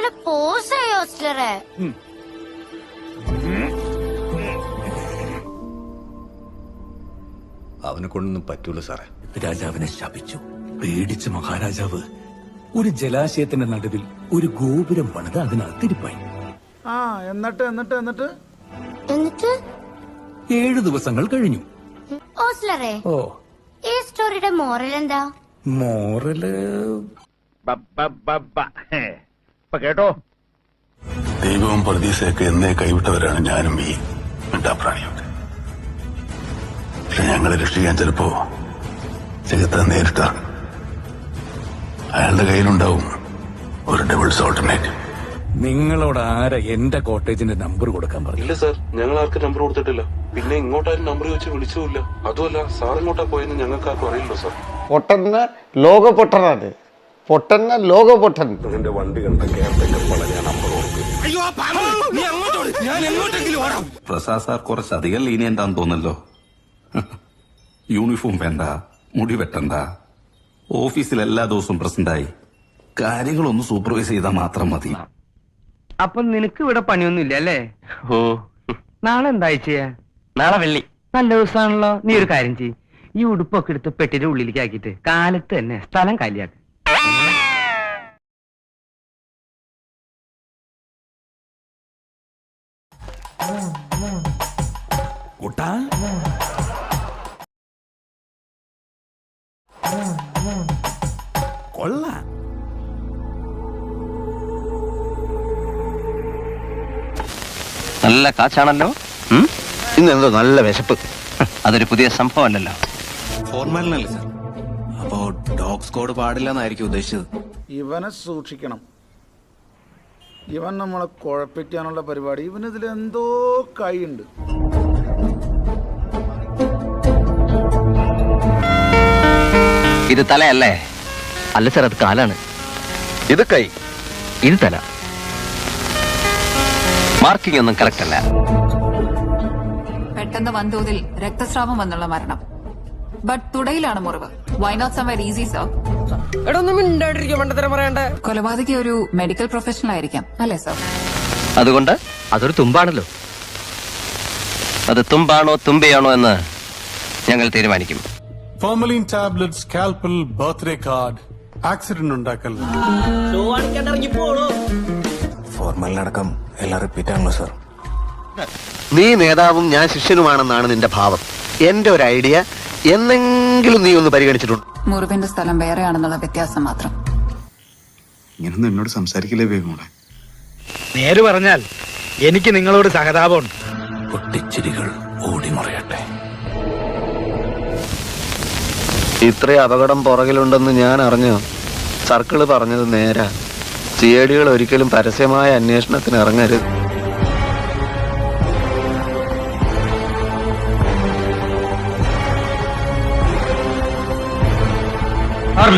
നല്ലപോലെ പോസായി ഹോസ്റ്റലറെ. അവനെ കൊണ്ടൊന്നും പറ്റൂല സാറേ. രാജാവിനെ ശപിച്ചു. പേടിച്ച മഹാരാജാവ് ഒരു ജലാശയത്തിന്റെ നടുവിൽ ഒരു ഗോപുരം പണിത് അതിനകത്തിരിപ്പായി. എന്നിട്ട് എന്നിട്ട് എന്നിട്ട് എന്നിട്ട് 7 ദിവസങ്ങൾ കഴിഞ്ഞു. ഹോസ്റ്റലറെ, ഓ, ഈ സ്റ്റോറിയുടെ മോറൽ എന്താ? മോറല് കേട്ടോ, ദൈവവും പ്രതീക്ഷയൊക്കെ എന്നേ കൈവിട്ടവരാണ് ഞാനും ഈ മിണ്ടാപ്രാണിയൊക്കെ. പക്ഷെ ഞങ്ങളെ രക്ഷിക്കാൻ ചിലപ്പോ ജഗത്ത് നേരിട്ടിറങ്ങും. അയാളുടെ കയ്യിലുണ്ടാവും ഒരു ഡബിൾസ് ഓൾട്ടർനേറ്റീവ്. നിങ്ങളോട് ആരാ എന്റെ കോട്ടേജിന്റെ നമ്പർ കൊടുക്കാൻ പറഞ്ഞു? ഇല്ല സാർ, ഞങ്ങൾ ആർക്കും നമ്പർ കൊടുത്തിട്ടില്ല. പിന്നെ ഇങ്ങോട്ടാരും നമ്പർ ചോദിച്ച് വിളിച്ചുമില്ല. അതുമല്ല, സാർ ഇങ്ങോട്ടാ പോയെന്ന് ഞങ്ങൾക്ക് ആർക്കും അറിയില്ലോ സാർ. പൊട്ടന്ന ലോക പൊട്ടനാണ്, പൊട്ടന്ന ലോക പൊട്ടൻ. എന്റെ വണ്ടി കണ്ട കേരളത്തിൽ ഞാൻ നമ്പർ ഓർക്കും. പ്രസാദ് സാർ കുറച്ചധികം ലീനിയന്റാന്ന് തോന്നല്ലോ. യൂണിഫോം വേണ്ട, മുടി വെട്ടണ്ട, ഓഫീസിൽ എല്ലാ ദിവസവും പ്രസന്റായി, കാര്യങ്ങളൊന്ന് സൂപ്പർവൈസ് ചെയ്താൽ മാത്രം മതി. അപ്പൊ നിനക്ക് ഇവിടെ പണിയൊന്നുമില്ല അല്ലേ? ഓ, നാളെ എന്താ ചെയ്യാ? നാളെ വെള്ളി. നല്ല ദിവസമാണല്ലോ. നീ ഒരു കാര്യം ചെയ്യ്, ഈ ഉടുപ്പൊക്കെ എടുത്ത് പെട്ടിയുടെ ഉള്ളിലേക്ക് ആക്കിയിട്ട് കാലത്ത് തന്നെ സ്ഥലം കാലിയാക്ക്. കൊള്ളാം. നല്ല കാച്ചാണല്ലോ. ഇന്നെന്തോ നല്ല വിശപ്പ്. അതൊരു പുതിയ സംഭവം അല്ലല്ലോ. ഫോർമാലിനല്ലേ സാർ? അപ്പോ ഡോഗ് സ്ക്വാഡ് പാടില്ല എന്നായിരിക്കും ഉദ്ദേശിച്ചത്. ഇവനെ സൂക്ഷിക്കണം. ഇവൻ നമ്മളെ കുഴപ്പിക്കാനുള്ള പരിപാടി. ഇവനിതിലെന്തോ കൈയുണ്ട്. ഇത് തലയല്ലേ? അല്ല സാർ, അത് കാലാണ്. ഇത് കൈ, ഇത് തല. മാർക്കിംഗ് ഒന്നും കറക്റ്റ് അല്ല. പെട്ടെന്ന് വൻതോതിൽ രക്തസ്രാവം വന്നുള്ള മരണം. ബട്ട് തുടയിലാണ് മുറിവ്. Why not somewhere easy sir? കൊലപാതകി ഒരു മെഡിക്കൽ പ്രൊഫഷണൽ ആയിരിക്കാം അല്ലേ സർ? അതുകൊണ്ട് അതൊരു തുമ്പാണല്ലോ. അത് തുമ്പാണോ തുമ്പയാണോ എന്ന് ഞങ്ങൾ തീരുമാനിക്കും. Formalin tablet, scalpel, birthday card, accident ഉണ്ടാക്കൽ. ഫോർമാലിനടക്കം എല്ലാം റിപ്പീറ്റ് ആണല്ലോ സാർ. നീ നേതാവും ഞാൻ ശിഷ്യനുമാണെന്നാണ് നിന്റെ ഭാവം. എന്റെ ഒരു ഐഡിയ എന്നെങ്കിലും നീ ഒന്ന് പരിഗണിച്ചിട്ടുണ്ട്? മുറിവിന്റെ സ്ഥലം വേറെയാണെന്നുള്ള വ്യത്യാസം മാത്രം. ഇങ്ങനൊന്നും എന്നോട് സംസാരിക്കില്ലേ വേഗം? നേര് പറഞ്ഞാൽ എനിക്ക് നിങ്ങളോട് സഹതാപമുണ്ട്. പൊട്ടിച്ചിരികൾ ഓടിമറയട്ടെ. ഇത്രയും അപകടം പുറകിലുണ്ടെന്ന് ഞാൻ അറിഞ്ഞു. സർക്കിള് പറഞ്ഞത് നേരാ. സിഐഡികൾ ഒരിക്കലും പരസ്യമായ അന്വേഷണത്തിന് ഇറങ്ങരുത്.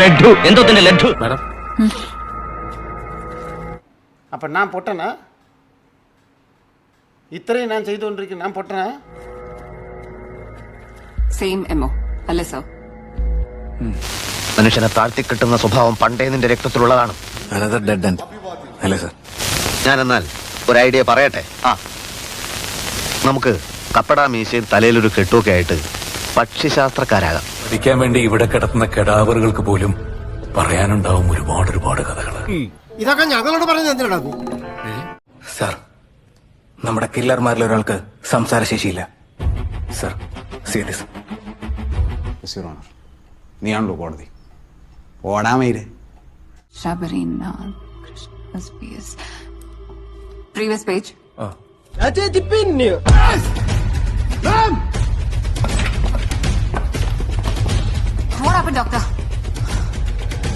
ലഡ്ഡു എന്തോ തന്നെ ലഡ്ഡു മാഡം, അപ്പൊ ഞാൻ പൊട്ടനാ? ഇത്രയും ഞാൻ ചെയ്തുകൊണ്ടിരിക്കും, ഞാൻ പൊട്ടനാ? സെയിം എമോ അല്ലേ സർ? മനുഷ്യനെ താഴ്ത്തിക്കിട്ടുന്ന സ്വഭാവം പണ്ടേ നിന്റെ രക്തത്തിലുള്ളതാണ്. ഡെഡ് എൻഡ് അല്ലേ സാർ? ഞാനെന്നാൽ ഒരു ഐഡിയ പറയട്ടെ. നമുക്ക് കപ്പടാ മീശയും തലയിലൊരു കെട്ടുമൊക്കെ ആയിട്ട് പക്ഷിശാസ്ത്രക്കാരാകാം. പഠിക്കാൻ വേണ്ടി ഇവിടെ കിടത്തുന്ന കെടാവറുകൾക്ക് പോലും പറയാനുണ്ടാവും ഒരുപാട് കഥകൾ. ഇതൊക്കെ ഞങ്ങളോട് പറഞ്ഞ എന്തിനാണ് സാർ, നമ്മുടെ കില്ലർമാരിൽ ഒരാൾക്ക് സംസാരശേഷിയില്ല സാർ. സീരിയസ്. നീയാണല്ലോ കോടതി. ഓടാമയിലേ previous page. What happened, doctor?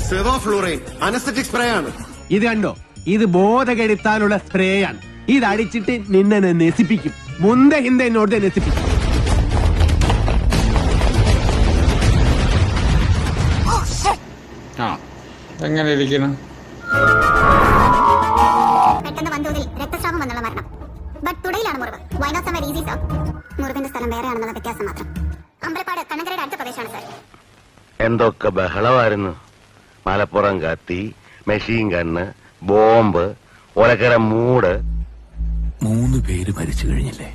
Sevoflurane anaesthetic spray ആണ്. ഇത് കണ്ടോ, ഇത് ബോധകെടുത്താനുള്ള സ്പ്രേയാണ്. ഇത് അടിച്ചിട്ട് നിന്നെ നശിപ്പിക്കും. മുന്ത ഹിന്ദ എന്നോട് നശിപ്പിക്കും. എങ്ങനെ ഇരിക്കണം? പെട്ടെന്ന് വൻതോതിൽ രക്തസ്രാവം വന്നുള്ള മരണം. ബട്ട് തുടയിലാണ് മുറിവ്. Why not somewhere easy sir? മുറിവിന്റെ സ്ഥലം വേറെയാണെന്നുള്ള വ്യത്യാസം മാത്രം. അമ്പലപ്പാട് കണ്ണങ്കരയുടെ അടുത്ത പ്രദേശമാണ് സർ. എന്തൊക്കെ ബഹളമായിരുന്നു. മലപ്പുറം കത്തി, മെഷീൻ ഗണ്ണ്, ബോംബ്, ഓലക്കര മൂട് 3 പേര് മരിച്ചു കഴിഞ്ഞില്ലേ?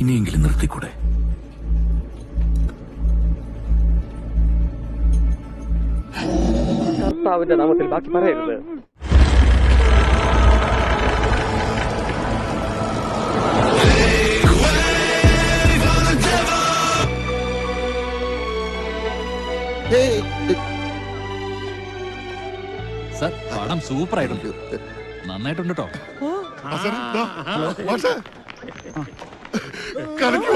ഇനിയെങ്കിലും നിർത്തിക്കൂടെ? കർത്താവിന്റെ നാമത്തിൽ ബാക്കി പറയരുത്. സർ, പടം സൂപ്പർ ആയിട്ടുണ്ട്. നന്നായിട്ടുണ്ട് കേട്ടോ. കലക്കി